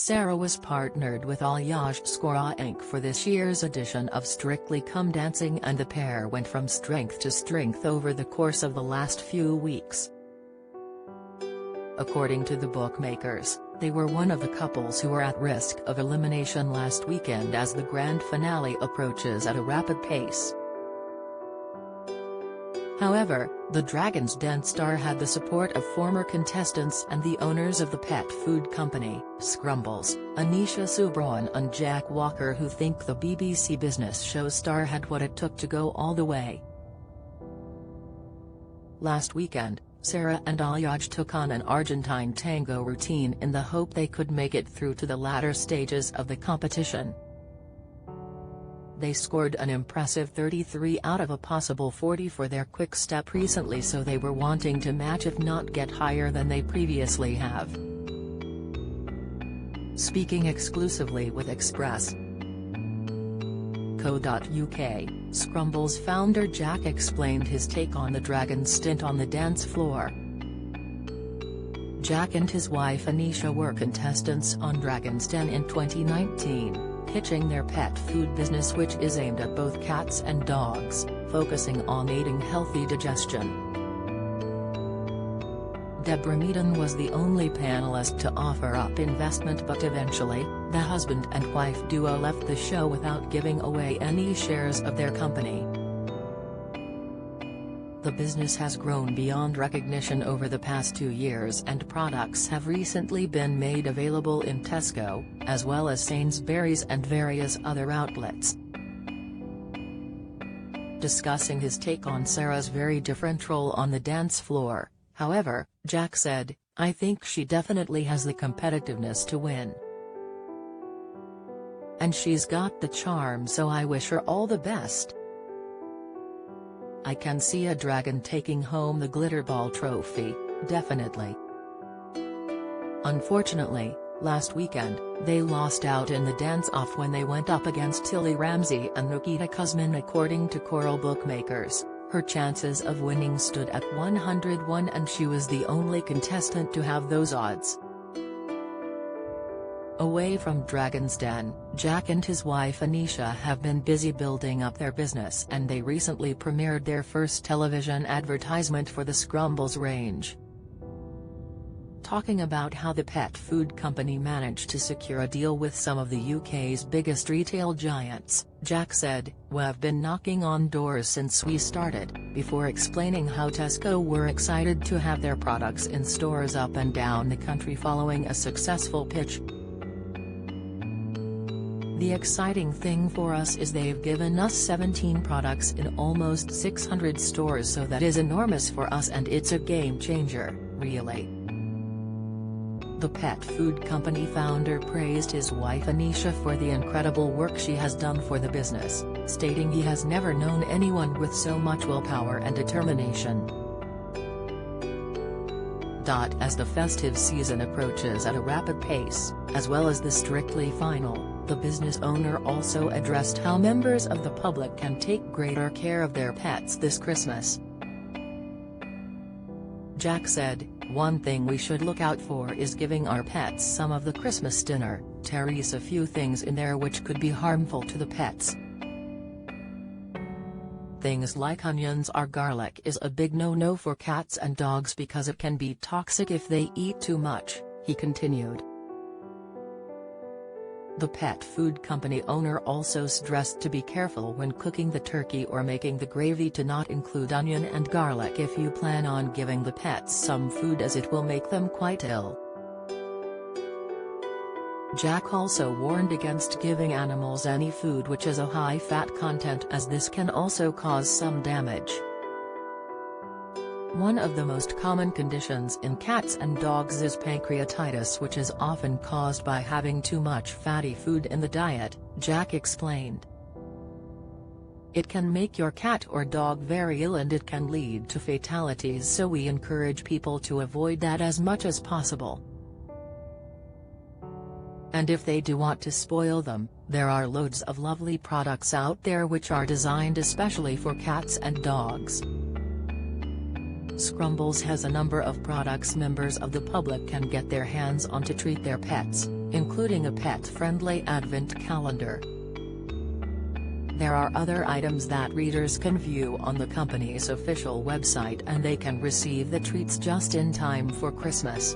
Sara was partnered with Alyash Skora Inc. for this year's edition of Strictly Come Dancing, and the pair went from strength to strength over the course of the last few weeks. According to the bookmakers, they were one of the couples who were at risk of elimination last weekend as the grand finale approaches at a rapid pace. However, the Dragon's Den star had the support of former contestants and the owners of the pet food company, Scrumbles, Anisha Subramanian and Jack Walker, who think the BBC business show star had what it took to go all the way. Last weekend, Sara and Alyash took on an Argentine tango routine in the hope they could make it through to the latter stages of the competition. They scored an impressive 33 out of a possible 40 for their quick step recently, so they were wanting to match if not get higher than they previously have. Speaking exclusively with Express.co.uk, Scrumbles founder Jack explained his take on the Dragon's stint on the dance floor. Jack and his wife Anisha were contestants on Dragon's Den in 2019. Pitching their pet food business, which is aimed at both cats and dogs, focusing on aiding healthy digestion. Deborah Meaden was the only panelist to offer up investment, but eventually, the husband and wife duo left the show without giving away any shares of their company. The business has grown beyond recognition over the past 2 years, and products have recently been made available in Tesco, as well as Sainsbury's and various other outlets. Discussing his take on Sara's very different role on the dance floor, however, Jack said, "I think she definitely has the competitiveness to win. And she's got the charm, so I wish her all the best. I can see a dragon taking home the Glitterball trophy, definitely." Unfortunately, last weekend, they lost out in the dance-off when they went up against Tilly Ramsey and Nikita Kuzmin. According to Coral bookmakers, her chances of winning stood at 101, and she was the only contestant to have those odds. Away from Dragon's Den, Jack and his wife Anisha have been busy building up their business, and they recently premiered their first television advertisement for the Scrumbles range. Talking about how the pet food company managed to secure a deal with some of the UK's biggest retail giants, Jack said, "We've been knocking on doors since we started," before explaining how Tesco were excited to have their products in stores up and down the country following a successful pitch. "The exciting thing for us is they've given us 17 products in almost 600 stores, so that is enormous for us, and it's a game changer, really." The pet food company founder praised his wife Anisha for the incredible work she has done for the business, stating he has never known anyone with so much willpower and determination. As the festive season approaches at a rapid pace, as well as the Strictly final, the business owner also addressed how members of the public can take greater care of their pets this Christmas. Jack said, "One thing we should look out for is giving our pets some of the Christmas dinner. There's a few things in there which could be harmful to the pets. Things like onions or garlic is a big no-no for cats and dogs because it can be toxic if they eat too much," he continued. The pet food company owner also stressed to be careful when cooking the turkey or making the gravy to not include onion and garlic if you plan on giving the pets some food, as it will make them quite ill. Jack also warned against giving animals any food which has a high fat content, as this can also cause some damage. One of the most common conditions in cats and dogs is pancreatitis, which is often caused by having too much fatty food in the diet, Jack explained. "It can make your cat or dog very ill, and it can lead to fatalities, so we encourage people to avoid that as much as possible. And if they do want to spoil them, there are loads of lovely products out there which are designed especially for cats and dogs." Scrumbles has a number of products members of the public can get their hands on to treat their pets. including a pet-friendly advent calendar. There are other items that readers can view on the company's official website, and they can receive the treats just in time for Christmas.